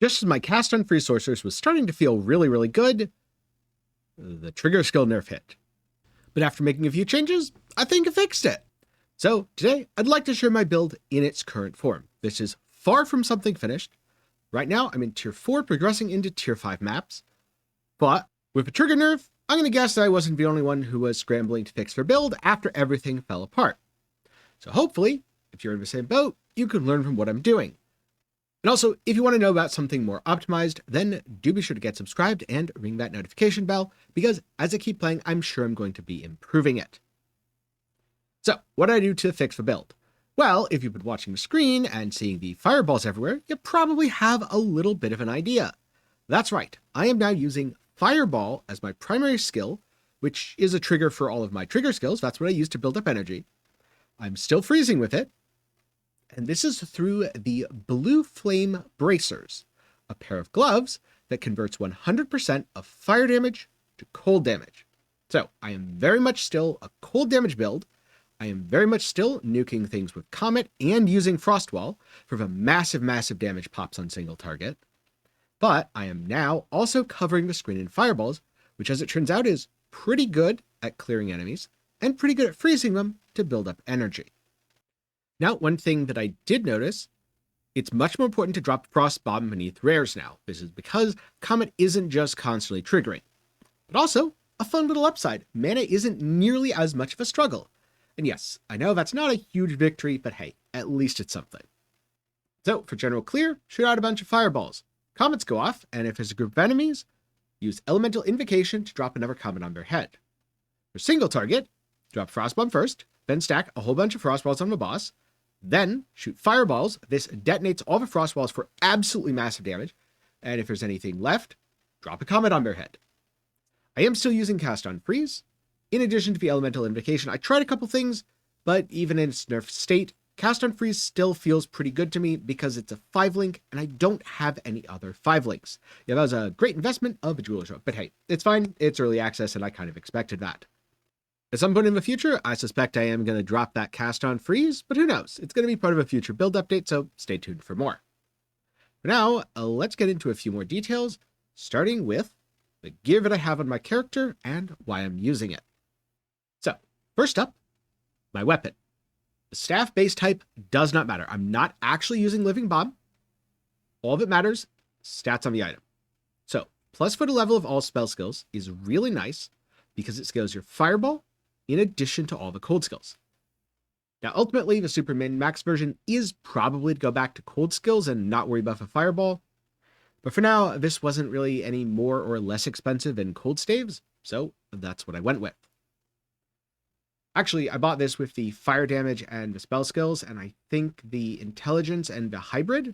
Just as my cast on free sorcerers was starting to feel really good, the trigger skill nerf hit. But after making a few changes, I think it fixed it. So today, I'd like to share my build in its current form. This is far from something finished. Right now, I'm in tier 4, progressing into tier 5 maps. But with a trigger nerf, I'm going to guess that I wasn't the only one who was scrambling to fix their build after everything fell apart. So hopefully, if you're in the same boat, you can learn from what I'm doing. And also, if you want to know about something more optimized, then do be sure to get subscribed and ring that notification bell, because as I keep playing, I'm sure I'm going to be improving it. So, what did I do to fix the build? Well, if you've been watching the screen and seeing the fireballs everywhere, you probably have a little bit of an idea. That's right, I am now using Fireball as my primary skill, which is a trigger for all of my trigger skills. That's what I use to build up energy. I'm still freezing with it. And this is through the Blue Flame Bracers, a pair of gloves that converts 100% of fire damage to cold damage. So I am very much still a cold damage build. I am very much still nuking things with Comet and using Frostwall for the massive damage pops on single target. But I am now also covering the screen in fireballs, which as it turns out is pretty good at clearing enemies and pretty good at freezing them to build up energy. Now, one thing that I did notice, it's much more important to drop Frost Bomb beneath rares now. This is because Comet isn't just constantly triggering, but also a fun little upside. Mana isn't nearly as much of a struggle. And yes, I know that's not a huge victory, but hey, at least it's something. So for general clear, shoot out a bunch of fireballs. Comets go off, and if there's a group of enemies, use Elemental Invocation to drop another comet on their head. For single target, drop Frost Bomb first, then stack a whole bunch of Frostballs on the boss, then shoot fireballs. This detonates all the Frostballs for absolutely massive damage, and if there's anything left, drop a comet on their head. I am still using Cast on Freeze. In addition to the Elemental Invocation, I tried a couple things, but even in its nerfed state, Cast on Freeze still feels pretty good to me because it's a 5-link, and I don't have any other 5-links. Yeah, that was a great investment of a jeweler's rope, but hey, it's fine, it's early access, and I kind of expected that. At some point in the future, I suspect I am going to drop that Cast on Freeze, but who knows? It's going to be part of a future build update, so stay tuned for more. For now, let's get into a few more details, starting with the gear that I have on my character and why I'm using it. So, first up, my weapon. The staff base type does not matter. I'm not actually using Living Bomb. All that matters, stats on the item. So, plus for the level of all spell skills is really nice because it scales your Fireball in addition to all the cold skills. Now, ultimately, the super min-max version is probably to go back to cold skills and not worry about the Fireball. But for now, this wasn't really any more or less expensive than cold staves, so that's what I went with. Actually, I bought this with the fire damage and the spell skills, and I think the intelligence and the hybrid.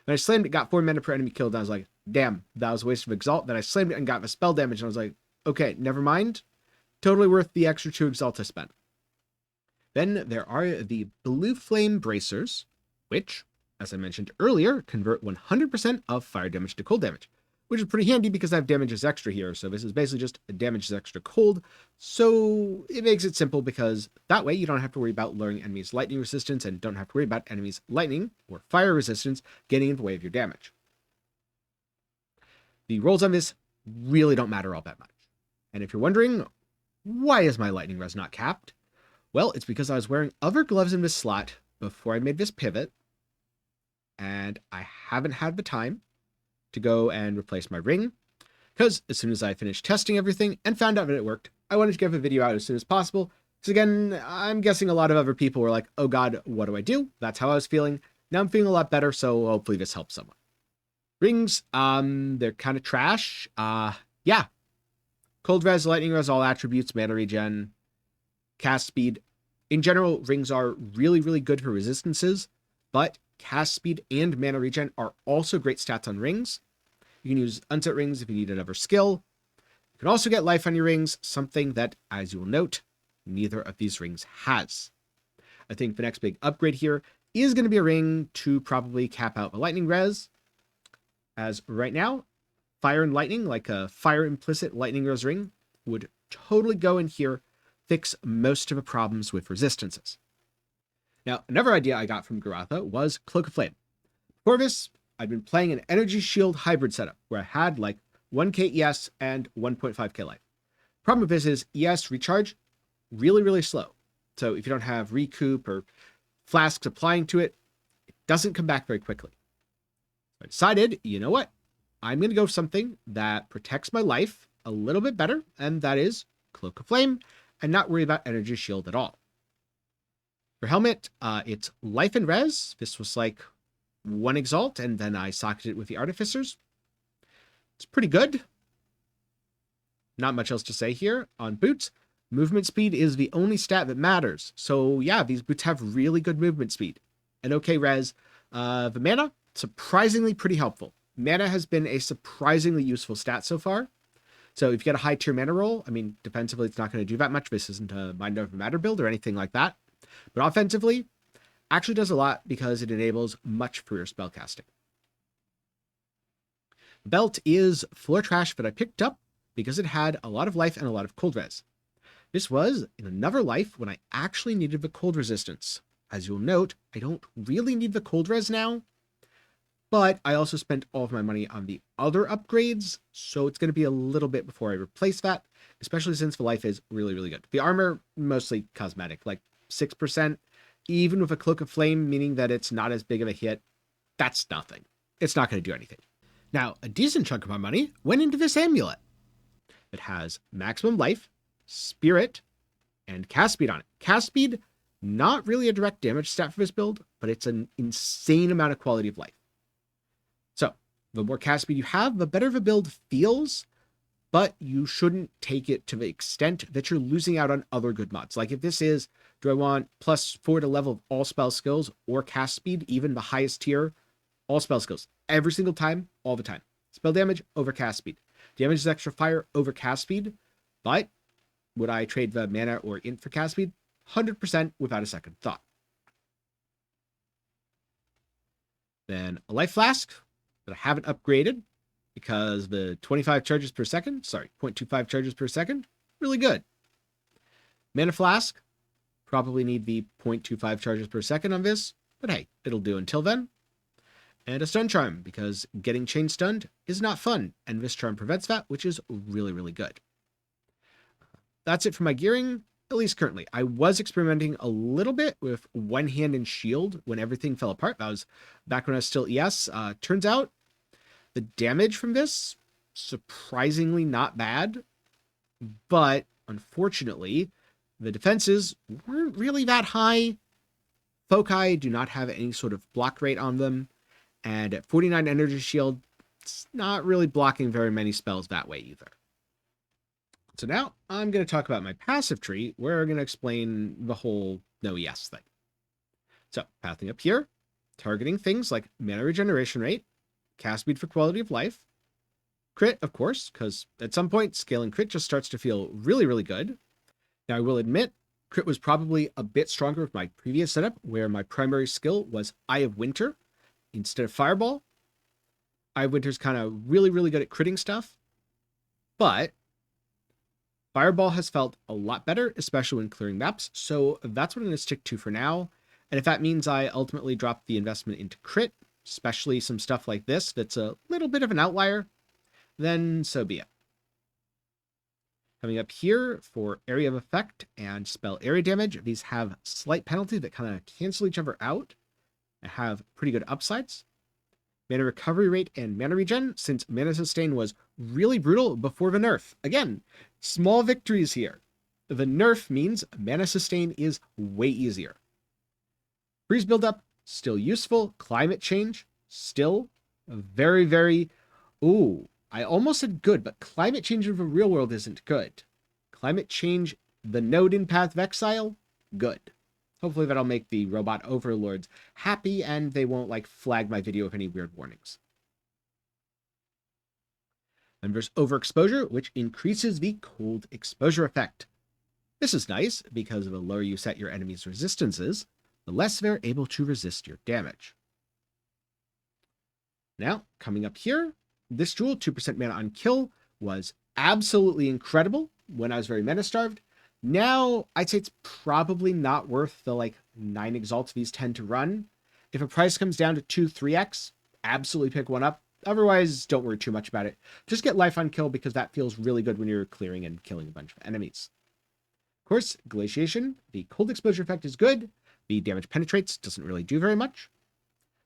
When I slammed it, got 4 mana per enemy killed, and I was like, damn, that was a waste of Exalt. Then I slammed it and got the spell damage, and I was like, okay, never mind. Totally worth the extra 2 Exalt I spent. Then there are the Blue Flame Bracers, which, as I mentioned earlier, convert 100% of fire damage to cold damage, which is pretty handy because I have damage as extra here. So this is basically just a damage as extra cold. So it makes it simple because that way you don't have to worry about luring enemies lightning resistance and don't have to worry about enemies lightning or fire resistance getting in the way of your damage. The rolls on this really don't matter all that much. And if you're wondering, why is my lightning res not capped? Well, it's because I was wearing other gloves in this slot before I made this pivot, and I haven't had the time to go and replace my ring, because as soon as I finished testing everything and found out that it worked, I wanted to get the video out as soon as possible, because again, I'm guessing a lot of other people were like, oh god, what do I do? That's how I was feeling. Now I'm feeling a lot better, so hopefully this helps someone. Rings, they're kind of trash. Yeah. Cold res, lightning res, all attributes, mana regen, cast speed. In general, rings are really good for resistances, but cast speed and mana regen are also great stats on rings. You can use unset rings if you need another skill. You can also get life on your rings, something that, as you will note, neither of these rings has. I think the next big upgrade here is going to be a ring to probably cap out the lightning res, as right now, fire and lightning, like a fire implicit lightning res ring, would totally go in here, fix most of the problems with resistances. Now, another idea I got from Garatha was Cloak of Flame. Before this, I'd been playing an energy shield hybrid setup where I had like 1k ES and 1.5k life. Problem with this is ES recharge really, really slow. So if you don't have recoup or flasks applying to it, it doesn't come back very quickly. I decided, you know what? I'm going to go with something that protects my life a little bit better, and that is Cloak of Flame, and not worry about energy shield at all. For helmet, it's life and res. This was like 1 exalt, and then I socketed it with the artificers. It's pretty good. Not much else to say here. On boots, movement speed is the only stat that matters. So yeah, these boots have really good movement speed. And okay res. The mana, surprisingly pretty helpful. Mana has been a surprisingly useful stat so far. So if you get a high tier mana roll, I mean, defensively it's not going to do that much. This isn't a Mind Over Matter build or anything like that. But offensively, actually does a lot because it enables much freer spellcasting. The belt is floor trash that I picked up because it had a lot of life and a lot of cold res. This was in another life when I actually needed the cold resistance. As you'll note, I don't really need the cold res now, but I also spent all of my money on the other upgrades, so it's going to be a little bit before I replace that, especially since the life is really, really good. The armor, mostly cosmetic, like 6%, even with a Cloak of Flame, meaning that it's not as big of a hit, that's nothing. It's not going to do anything. Now, a decent chunk of my money went into this amulet. It has maximum life, spirit, and cast speed on it. Cast speed, not really a direct damage stat for this build, but it's an insane amount of quality of life. So, the more cast speed you have, the better the build feels, but you shouldn't take it to the extent that you're losing out on other good mods. Like if this is, do I want +4 to level of all spell skills or cast speed, even the highest tier, all spell skills, every single time, all the time. Spell damage over cast speed. Damage is extra fire over cast speed, but would I trade the mana or int for cast speed? 100% without a second thought. Then a life flask that I haven't upgraded because the 25 charges per second, sorry, 0.25 charges per second, really good. Mana flask, probably need the 0.25 charges per second on this, but hey, it'll do until then. And a stun charm, because getting chain stunned is not fun, and this charm prevents that, which is really, really good. That's it for my gearing, at least currently. I was experimenting a little bit with one hand and shield when everything fell apart. That was back when I was still ES. Turns out the damage from this, surprisingly not bad, but unfortunately, the defenses weren't really that high. Foci do not have any sort of block rate on them. And at 49 energy shield, it's not really blocking very many spells that way either. So now I'm going to talk about my passive tree, where I'm going to explain the whole no ES thing. So pathing up here, targeting things like mana regeneration rate, cast speed for quality of life, crit, of course, because at some point scaling crit just starts to feel really, really good. Now I will admit, crit was probably a bit stronger with my previous setup, where my primary skill was Eye of Winter instead of Fireball. Eye of Winter's kind of really, really good at critting stuff, but Fireball has felt a lot better, especially when clearing maps, so that's what I'm going to stick to for now. And if that means I ultimately drop the investment into crit, especially some stuff like this that's a little bit of an outlier, then so be it. Coming up here for area of effect and spell area damage, these have slight penalties that kind of cancel each other out and have pretty good upsides. Mana recovery rate and mana regen, since mana sustain was really brutal before the nerf. Again, small victories here. The nerf means mana sustain is way easier. Freeze buildup, still useful. Climate change, still very, very... Ooh, I almost said good, but climate change in the real world isn't good. Climate change, the node in Path of Exile, good. Hopefully that'll make the robot overlords happy and they won't like flag my video with any weird warnings. And there's overexposure, which increases the cold exposure effect. This is nice because the lower you set your enemy's resistances, the less they're able to resist your damage. Now, coming up here, this jewel, 2% mana on kill, was absolutely incredible when I was very mana starved. Now, I'd say it's probably not worth the like 9 exalts these tend to run. If a price comes down to 2-3x, absolutely pick one up. Otherwise, don't worry too much about it. Just get life on kill because that feels really good when you're clearing and killing a bunch of enemies. Of course, glaciation, the cold exposure effect is good. The damage penetrates, doesn't really do very much.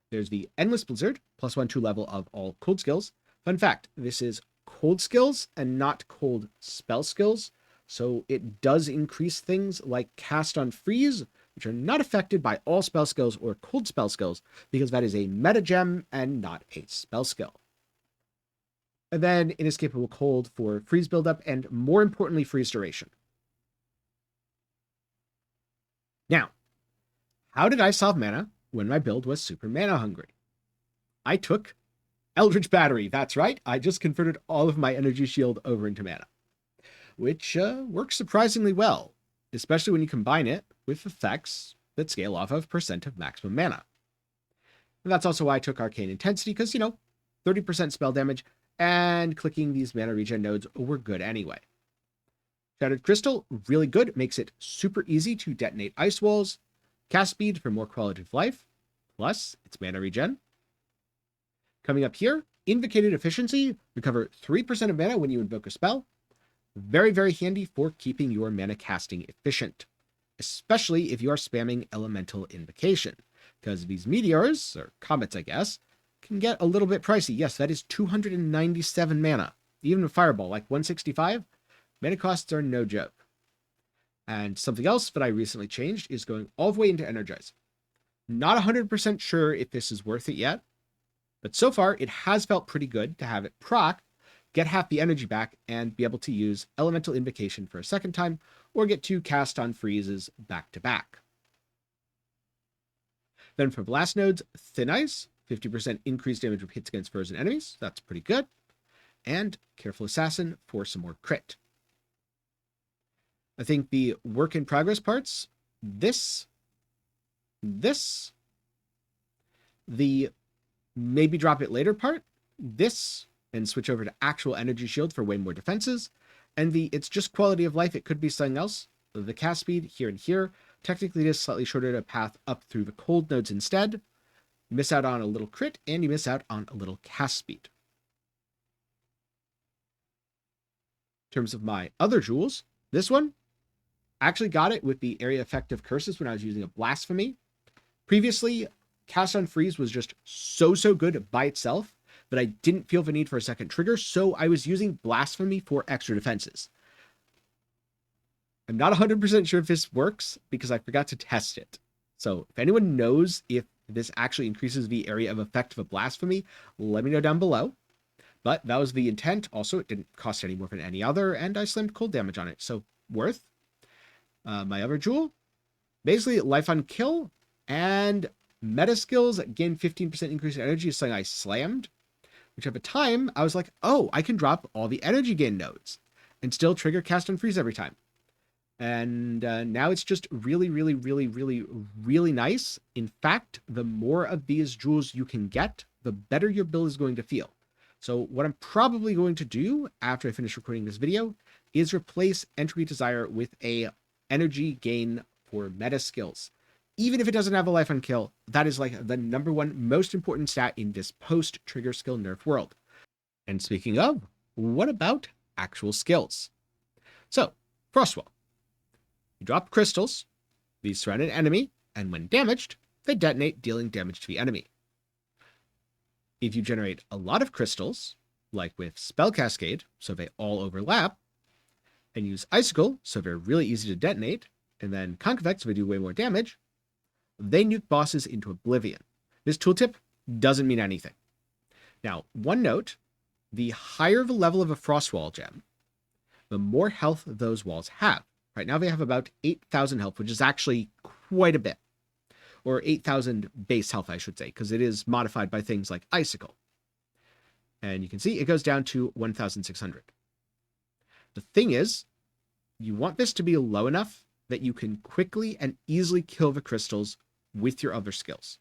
There's the endless blizzard, +1/+2 level of all cold skills. Fun fact, this is cold skills and not cold spell skills. So it does increase things like cast on freeze, which are not affected by all spell skills or cold spell skills, because that is a meta gem and not a spell skill. And then inescapable cold for freeze buildup and, more importantly, freeze duration. Now, how did I solve mana when my build was super mana hungry? I took Eldritch Battery. That's right. I just converted all of my energy shield over into mana, which works surprisingly well, especially when you combine it with effects that scale off of % of maximum mana. And that's also why I took Arcane Intensity, because, 30% spell damage and clicking these mana regen nodes were good anyway. Shattered Crystal, really good, makes it super easy to detonate ice walls. Cast speed for more quality of life, plus its mana regen. Coming up here, Invocated Efficiency, recover 3% of mana when you invoke a spell. Very, very handy for keeping your mana casting efficient, especially if you are spamming Elemental Invocation, because these meteors, or comets I guess, can get a little bit pricey. Yes, that is 297 mana. Even a Fireball, like 165, mana costs are no joke. And something else that I recently changed is going all the way into Energize. Not 100% sure if this is worth it yet, but so far it has felt pretty good to have it proc, get half the energy back, and be able to use Elemental Invocation for a second time, or get 2 cast on freezes back to back. Then for blast nodes, Thin Ice, 50% increased damage with hits against frozen enemies. That's pretty good. And Careful Assassin for some more crit. I think the work in progress parts, the maybe drop it later part, and switch over to actual energy shield for way more defenses, and it's just quality of life, it could be something else. The cast speed here and here, technically it is slightly shorter to path up through the cold nodes instead. You miss out on a little crit, and you miss out on a little cast speed. In terms of my other jewels, this one, I actually got it with the area effect of curses when I was using a blasphemy. Previously, cast on freeze was just so good by itself that I didn't feel the need for a second trigger, so I was using blasphemy for extra defenses. I'm not 100% sure if this works because I forgot to test it. So if anyone knows if this actually increases the area of effect of a blasphemy, let me know down below. But that was the intent. Also, it didn't cost any more than any other, and I slammed cold damage on it, so worth. My other jewel, basically life on kill and meta skills gain 15% increase in energy is something I slammed, which at the time I was like, oh, I can drop all the energy gain nodes and still trigger cast and freeze every time. And now it's just really nice. In fact, the more of these jewels you can get, the better your build is going to feel. So what I'm probably going to do after I finish recording this video is replace Entropy Desire with a energy gain for meta skills. Even if it doesn't have a life on kill, that is like the #1 most important stat in this post-trigger skill nerf world. And speaking of, what about actual skills? So, Frostwall. You drop crystals, these surround an enemy, and when damaged, they detonate, dealing damage to the enemy. If you generate a lot of crystals, like with Spell Cascade, so they all overlap, and use Icicle, so they're really easy to detonate, and then Concavex, so they do way more damage, they nuke bosses into oblivion. This tooltip doesn't mean anything. Now, one note, the higher the level of a Frostwall gem, the more health those walls have. Right now they have about 8,000 health, which is actually quite a bit. Or 8,000 base health, I should say, because it is modified by things like Icicle. And you can see it goes down to 1,600. The thing is, you want this to be low enough that you can quickly and easily kill the crystals with your other skills.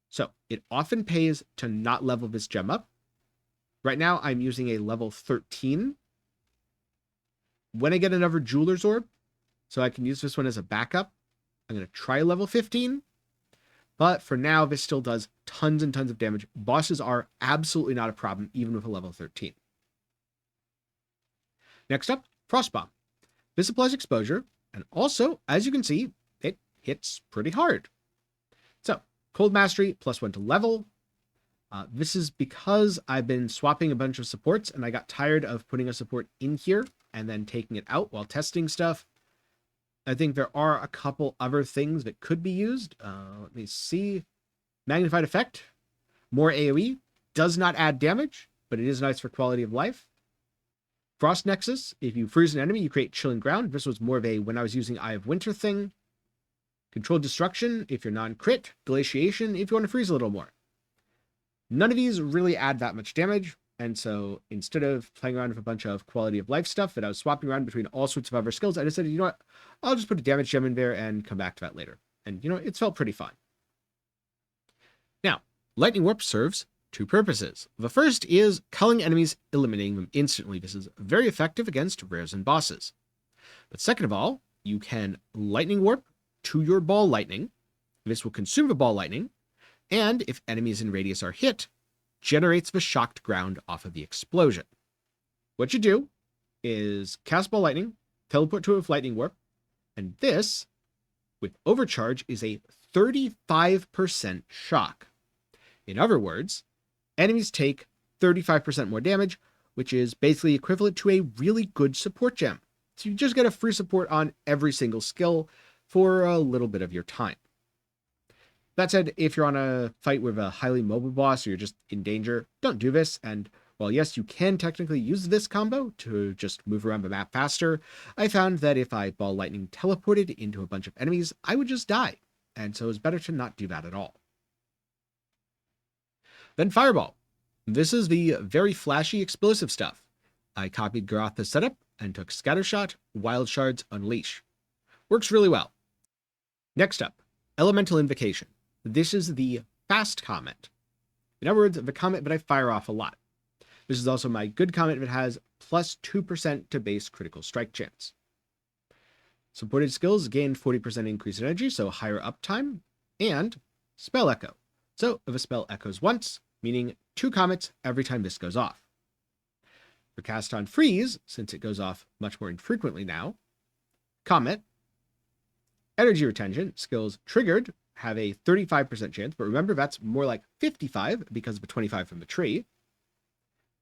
So it often pays to not level this gem up. Right now I'm using a level 13. When I get another Jeweler's Orb, so I can use this one as a backup, I'm going to try level 15. But for now, this still does tons and tons of damage. Bosses are absolutely not a problem, even with a level 13. Next up, Frostbomb. This applies exposure, and also, as you can see, it hits pretty hard. So, Cold Mastery, +1 to level. This is because I've been swapping a bunch of supports, and I got tired of putting a support in here and then taking it out while testing stuff. I think there are a couple other things that could be used. Let me see. Magnified Effect. More AoE. Does not add damage, but it is nice for quality of life. Frost Nexus. If you freeze an enemy, you create Chilling Ground. This was more of a when I was using Eye of Winter thing. Controlled Destruction if you're non-crit. Glaciation if you want to freeze a little more. None of these really add that much damage, and so instead of playing around with a bunch of quality of life stuff that I was swapping around between all sorts of other skills, I decided, you know what, I'll just put a damage gem in there and come back to that later. And, you know, it's felt pretty fun. Now, Lightning Warp serves two purposes. The first is culling enemies, eliminating them instantly. This is very effective against rares and bosses. But second of all, you can Lightning Warp to your Ball Lightning. This will consume the Ball Lightning, and if enemies in radius are hit, generates the shocked ground off of the explosion. What you do is cast Ball Lightning, teleport to a Lightning Warp, and this, with Overcharge, is a 35% shock. In other words, enemies take 35% more damage, which is basically equivalent to a really good support gem. So you just get a free support on every single skill for a little bit of your time. That said, if you're on a fight with a highly mobile boss or you're just in danger, don't do this. And while yes, you can technically use this combo to just move around the map faster, I found that if I Ball Lightning teleported into a bunch of enemies, I would just die. And so it's better to not do that at all. Then Fireball. This is the very flashy explosive stuff. I copied Garotha's setup and took Scattershot, Wild Shards, Unleash. Works really well. Next up, Elemental Invocation. This is the fast Comet. In other words, the Comet that I fire off a lot. This is also my good Comet that has +2% to base critical strike chance. Supported skills gain 40% increase in energy, so higher uptime, and Spell Echo. So if a spell echoes once, meaning 2 comets every time this goes off. For cast on freeze, since it goes off much more infrequently now, Comet, energy retention, skills triggered have a 35% chance, but remember that's more like 55 because of the 25 from the tree.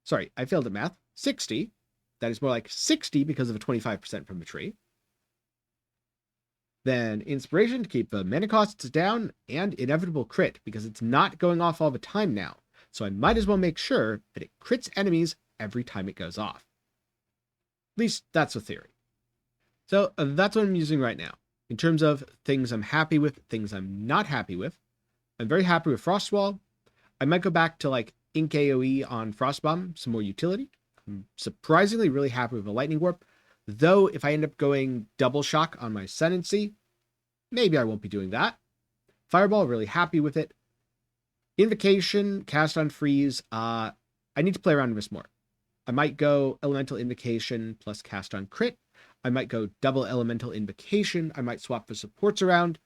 Sorry, I failed at math. 60. That is more like 60 because of a 25% from the tree. Then inspiration to keep the mana costs down, and inevitable crit because it's not going off all the time now. So I might as well make sure that it crits enemies every time it goes off. At least that's a theory. So that's what I'm using right now. In terms of things I'm happy with, things I'm not happy with, I'm very happy with Frostwall. I might go back to like Ink AoE on Frostbomb, some more utility. I'm surprisingly really happy with the Lightning Warp, though if I end up going double shock on my Ascendancy, maybe I won't be doing that. Fireball, really happy with it. Invocation, cast on freeze, I need to play around with this more. I might go Elemental Invocation plus cast on crit. I might go double Elemental Invocation. I might swap the supports around.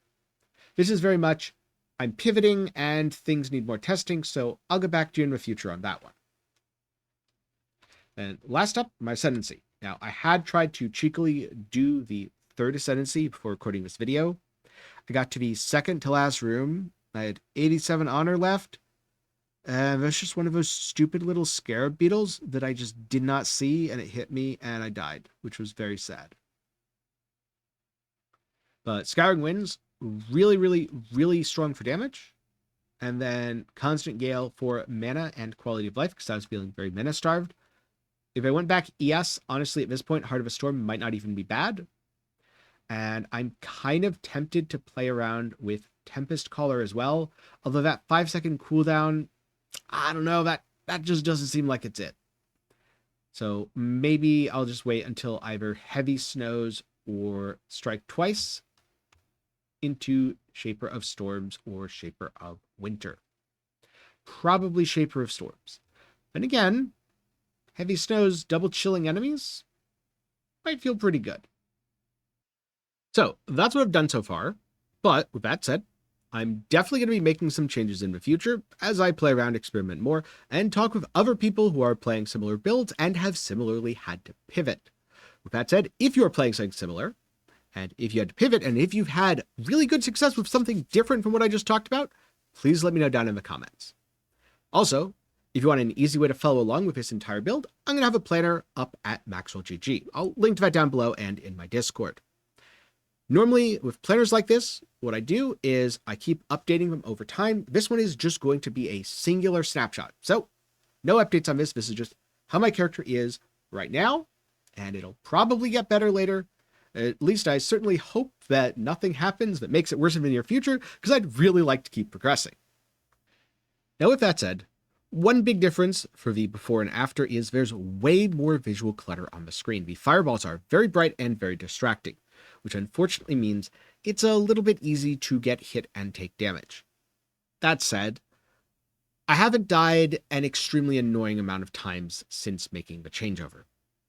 This is very much, I'm pivoting and things need more testing, so I'll get back to you in the future on that one. And last up, my Ascendancy. Now, I had tried to cheekily do the third Ascendancy before recording this video. I got to the second to last room. I had 87 honor left. And that's just one of those stupid little scarab beetles that I just did not see, and it hit me, and I died, which was very sad. But Scouring Winds, really, really, really strong for damage. And then Constant Gale for mana and quality of life, because I was feeling very mana starved. If I went back ES, honestly, at this point, Heart of a Storm might not even be bad. And I'm kind of tempted to play around with Tempest Caller as well. Although that 5-second cooldown, I don't know, that just doesn't seem like it's it. So maybe I'll just wait until either Heavy Snows or Strike Twice into Shaper of Storms or Shaper of Winter. Probably Shaper of Storms. And again, Heavy Snows double chilling enemies might feel pretty good. So that's what I've done so far. But with that said, I'm definitely going to be making some changes in the future as I play around, experiment more, and talk with other people who are playing similar builds and have similarly had to pivot. With that said, if you're playing something similar, and if you had to pivot, and if you've had really good success with something different from what I just talked about, please let me know down in the comments. Also, if you want an easy way to follow along with this entire build, I'm going to have a planner up at MaxwellGG. I'll link to that down below and in my Discord. Normally, with planners like this, what I do is I keep updating them over time. This one is just going to be a singular snapshot. So, no updates on this. This is just how my character is right now, and it'll probably get better later. At least I certainly hope that nothing happens that makes it worse in the near future, because I'd really like to keep progressing. Now, with that said, one big difference for the before and after is there's way more visual clutter on the screen. The fireballs are very bright and very distracting, which unfortunately means it's a little bit easy to get hit and take damage. That said, I haven't died an extremely annoying amount of times since making the changeover.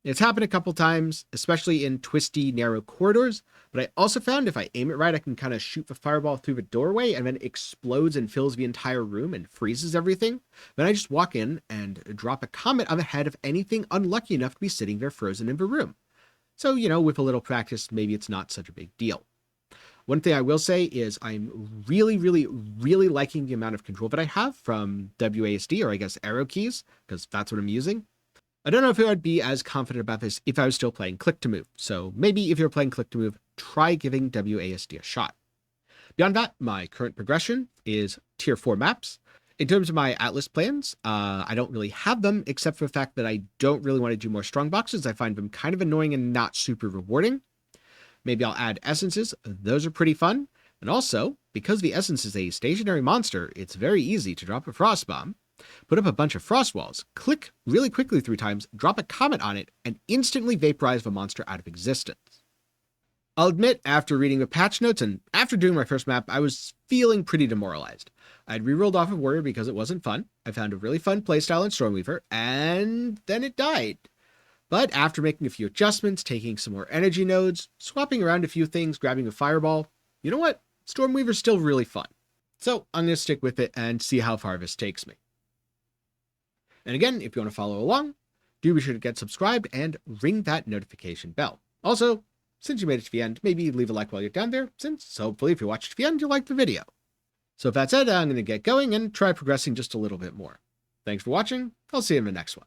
It's happened a couple times, especially in twisty, narrow corridors, but I also found if I aim it right, I can kind of shoot the fireball through the doorway and then it explodes and fills the entire room and freezes everything. Then I just walk in and drop a comet on the head of anything unlucky enough to be sitting there frozen in the room. So, with a little practice, maybe it's not such a big deal. One thing I will say is I'm really, really, really liking the amount of control that I have from WASD, or I guess arrow keys, because that's what I'm using. I don't know if I would be as confident about this if I was still playing click to move. So maybe if you're playing click to move, try giving WASD a shot. Beyond that, my current progression is tier 4 maps. In terms of my Atlas plans, I don't really have them, except for the fact that I don't really want to do more strongboxes. I find them kind of annoying and not super rewarding. Maybe I'll add essences. Those are pretty fun. And also, because the essence is a stationary monster, it's very easy to drop a frost bomb, put up a bunch of frost walls, click really quickly 3 times, drop a comet on it, and instantly vaporize the monster out of existence. I'll admit, after reading the patch notes and after doing my first map, I was feeling pretty demoralized. I'd rerolled off of Warrior because it wasn't fun. I found a really fun playstyle in Stormweaver, and then it died. But after making a few adjustments, taking some more energy nodes, swapping around a few things, grabbing a fireball, you know what? Stormweaver's still really fun. So I'm going to stick with it and see how far this takes me. And again, if you want to follow along, do be sure to get subscribed and ring that notification bell. Also, since you made it to the end, maybe leave a like while you're down there, since hopefully if you watched to the end, you'll like the video. So with that said, I'm going to get going and try progressing just a little bit more. Thanks for watching. I'll see you in the next one.